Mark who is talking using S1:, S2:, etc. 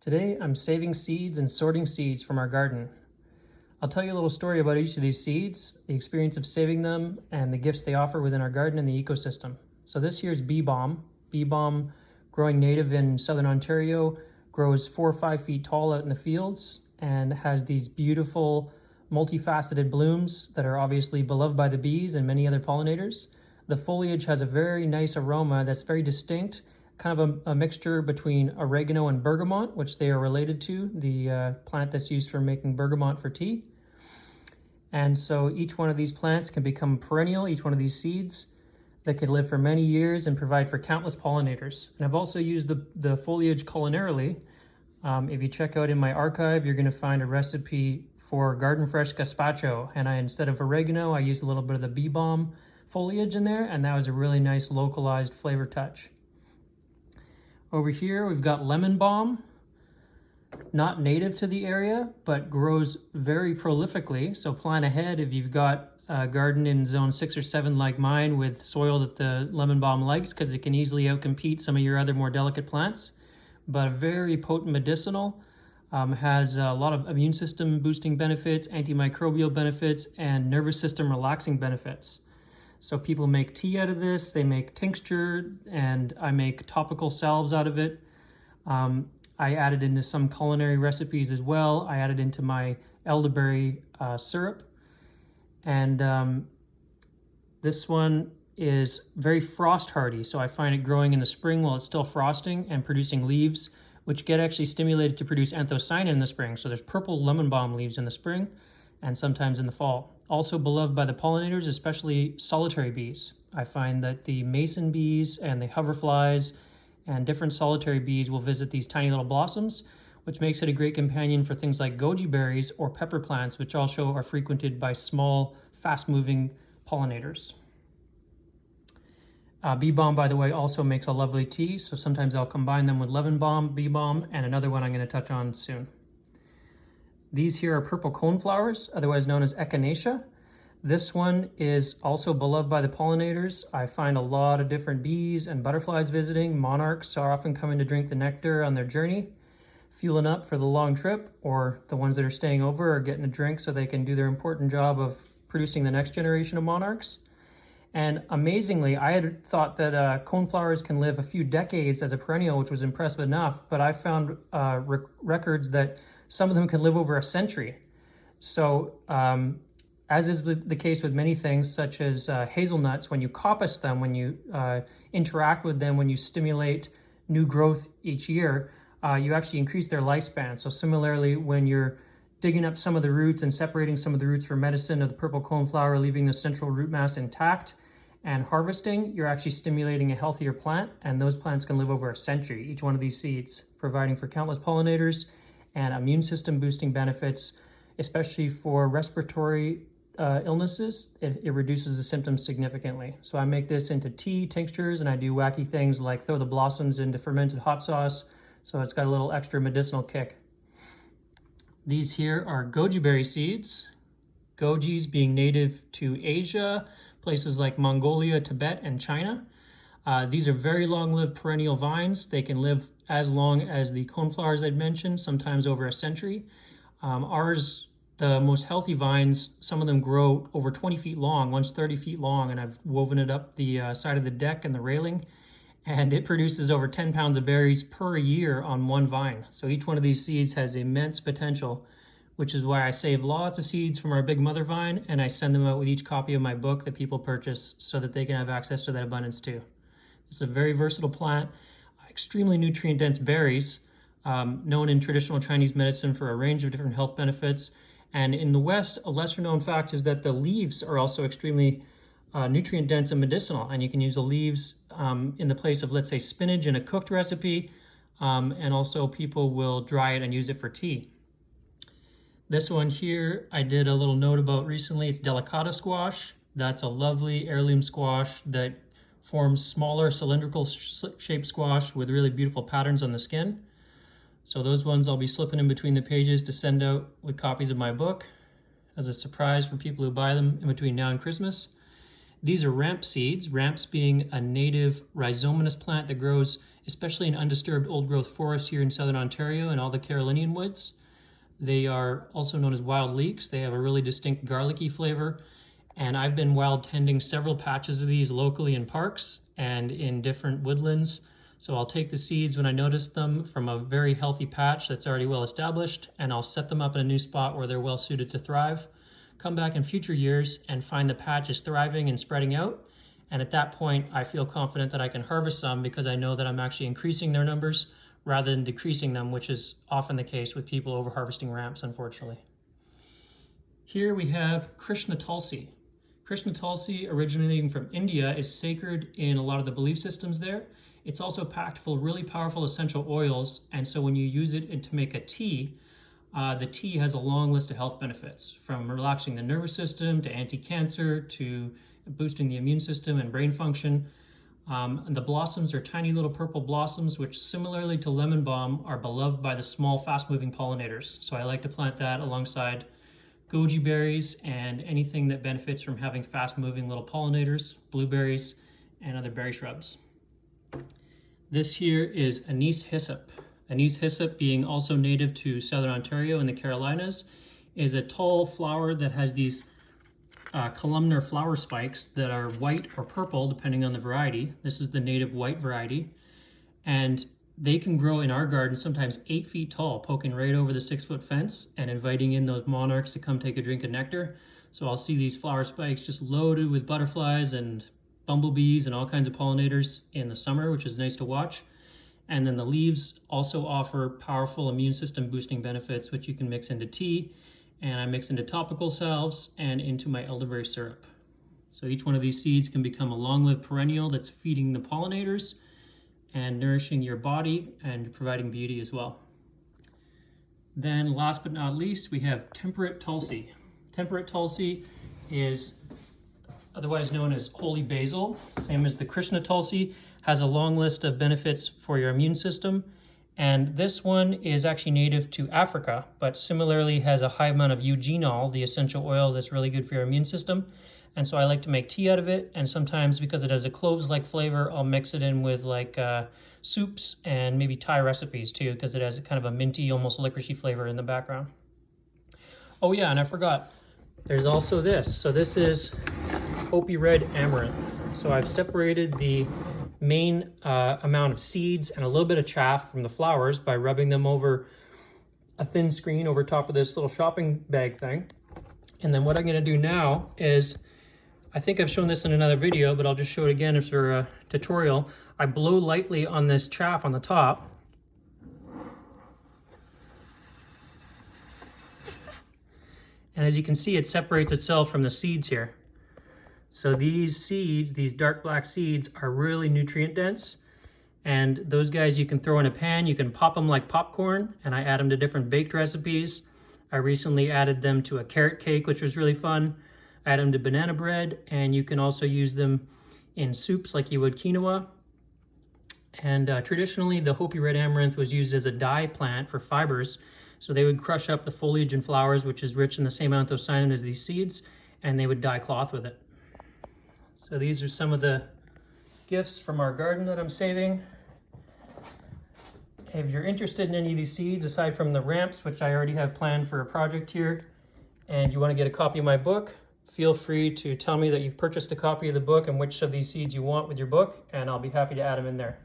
S1: Today I'm saving seeds and sorting seeds from our garden. I'll tell you a little story about each of these seeds, the experience of saving them, and the gifts they offer within our garden and the ecosystem. So this year's bee balm. Bee balm, growing native in southern Ontario, grows 4 or 5 feet tall out in the fields and has these beautiful multifaceted blooms that are obviously beloved by the bees and many other pollinators. The foliage has a very nice aroma that's very distinct, kind of a mixture between oregano and bergamot, which they are related to, the plant that's used for making bergamot for tea. And so each one of these plants can become perennial, each one of these seeds that can live for many years and provide for countless pollinators. And I've also used the foliage culinarily. If you check out in my archive, you're gonna find a recipe for garden fresh gazpacho. And instead of oregano, I used a little bit of the bee balm foliage in there, and that was a really nice localized flavor touch. Over here, we've got lemon balm, not native to the area, but grows very prolifically. So plan ahead if you've got a garden in zone 6 or 7 like mine with soil that the lemon balm likes, because it can easily outcompete some of your other more delicate plants. But very potent medicinal, has a lot of immune system boosting benefits, antimicrobial benefits, and nervous system relaxing benefits. So people make tea out of this, they make tincture, and I make topical salves out of it. I added into some culinary recipes as well. I added into my elderberry syrup. And this one is very frost hardy, so I find it growing in the spring while it's still frosting and producing leaves, which get actually stimulated to produce anthocyanin in the spring. So there's purple lemon balm leaves in the spring and sometimes in the fall. Also beloved by the pollinators, especially solitary bees. I find that the mason bees and the hoverflies and different solitary bees will visit these tiny little blossoms, which makes it a great companion for things like goji berries or pepper plants, which also are frequented by small, fast-moving pollinators. Bee balm, by the way, also makes a lovely tea, so sometimes I'll combine them with lemon balm, bee balm, and another one I'm going to touch on soon. These here are purple coneflowers, otherwise known as echinacea. This one is also beloved by the pollinators. I find a lot of different bees and butterflies visiting. Monarchs are often coming to drink the nectar on their journey, fueling up for the long trip, or the ones that are staying over are getting a drink so they can do their important job of producing the next generation of monarchs. And amazingly, I had thought that coneflowers can live a few decades as a perennial, which was impressive enough, but I found records that some of them can live over a century. So as is the case with many things, such as hazelnuts, when you coppice them, when you interact with them, when you stimulate new growth each year, you actually increase their lifespan. So similarly, when you're digging up some of the roots and separating some of the roots for medicine of the purple coneflower, leaving the central root mass intact, and harvesting, you're actually stimulating a healthier plant, and those plants can live over a century, each one of these seeds, providing for countless pollinators and immune system boosting benefits, especially for respiratory illnesses. It reduces the symptoms significantly. So I make this into tea, tinctures, and I do wacky things like throw the blossoms into fermented hot sauce, so it's got a little extra medicinal kick. These here are goji berry seeds, gojis being native to Asia, places like Mongolia, Tibet, and China. These are very long-lived perennial vines. They can live as long as the coneflowers I'd mentioned, sometimes over a century. Ours, the most healthy vines, some of them grow over 20 feet long, one's 30 feet long, and I've woven it up the side of the deck and the railing, and it produces over 10 pounds of berries per year on one vine. So each one of these seeds has immense potential, which is why I save lots of seeds from our big mother vine, and I send them out with each copy of my book that people purchase so that they can have access to that abundance too. It's a very versatile plant, extremely nutrient-dense berries, known in traditional Chinese medicine for a range of different health benefits. And in the West, a lesser-known fact is that the leaves are also extremely nutrient-dense and medicinal, and you can use the leaves in the place of, let's say, spinach in a cooked recipe, and also people will dry it and use it for tea. This one here, I did a little note about recently. It's delicata squash. That's a lovely heirloom squash that forms smaller cylindrical shaped squash with really beautiful patterns on the skin. So those ones I'll be slipping in between the pages to send out with copies of my book as a surprise for people who buy them in between now and Christmas. These are ramp seeds, ramps being a native rhizomatous plant that grows especially in undisturbed old growth forests here in southern Ontario and all the Carolinian woods. They are also known as wild leeks. They have a really distinct garlicky flavor, and I've been wild tending several patches of these locally in parks and in different woodlands. So I'll take the seeds when I notice them from a very healthy patch that's already well established, and I'll set them up in a new spot where they're well suited to thrive. Come back in future years and find the patch is thriving and spreading out. And at that point, I feel confident that I can harvest some because I know that I'm actually increasing their numbers rather than decreasing them, which is often the case with people over harvesting ramps, unfortunately. Here we have Krishna Tulsi. Krishna Tulsi, originating from India, is sacred in a lot of the belief systems there. It's also packed full of really powerful essential oils, and so when you use it to make a tea, the tea has a long list of health benefits, from relaxing the nervous system to anti-cancer to boosting the immune system and brain function. And the blossoms are tiny little purple blossoms, which similarly to lemon balm are beloved by the small, fast-moving pollinators. So I like to plant that alongside goji berries and anything that benefits from having fast-moving little pollinators, blueberries, and other berry shrubs. This here is anise hyssop. Anise hyssop, being also native to southern Ontario and the Carolinas, is a tall flower that has these columnar flower spikes that are white or purple depending on the variety. This is the native white variety, and they can grow in our garden sometimes 8 feet tall, poking right over the 6-foot fence and inviting in those monarchs to come take a drink of nectar. So I'll see these flower spikes just loaded with butterflies and bumblebees and all kinds of pollinators in the summer, which is nice to watch. And then the leaves also offer powerful immune system boosting benefits, which you can mix into tea, and I mix into topical salves and into my elderberry syrup. So each one of these seeds can become a long-lived perennial that's feeding the pollinators and nourishing your body and providing beauty as well. Then last but not least, we have temperate tulsi. Temperate tulsi is otherwise known as holy basil, same as the Krishna Tulsi, has a long list of benefits for your immune system. And this one is actually native to Africa, but similarly has a high amount of eugenol, the essential oil that's really good for your immune system. And so I like to make tea out of it. And sometimes because it has a cloves-like flavor, I'll mix it in with like soups and maybe Thai recipes too, because it has a kind of a minty, almost licoricey flavor in the background. Oh yeah, and I forgot, there's also this. So this is Hopi red amaranth. So I've separated the main amount of seeds and a little bit of chaff from the flowers by rubbing them over a thin screen over top of this little shopping bag thing. And then what I'm going to do now is, I think I've shown this in another video, but I'll just show it again for a tutorial. I blow lightly on this chaff on the top. And as you can see, it separates itself from the seeds here. So these seeds, these dark black seeds, are really nutrient dense. And those guys you can throw in a pan, you can pop them like popcorn, and I add them to different baked recipes. I recently added them to a carrot cake, which was really fun. I add them to banana bread, and you can also use them in soups like you would quinoa. And traditionally, the Hopi red amaranth was used as a dye plant for fibers. So they would crush up the foliage and flowers, which is rich in the same anthocyanin as these seeds, and they would dye cloth with it. So these are some of the gifts from our garden that I'm saving. If you're interested in any of these seeds, aside from the ramps, which I already have planned for a project here, and you want to get a copy of my book, feel free to tell me that you've purchased a copy of the book and which of these seeds you want with your book, and I'll be happy to add them in there.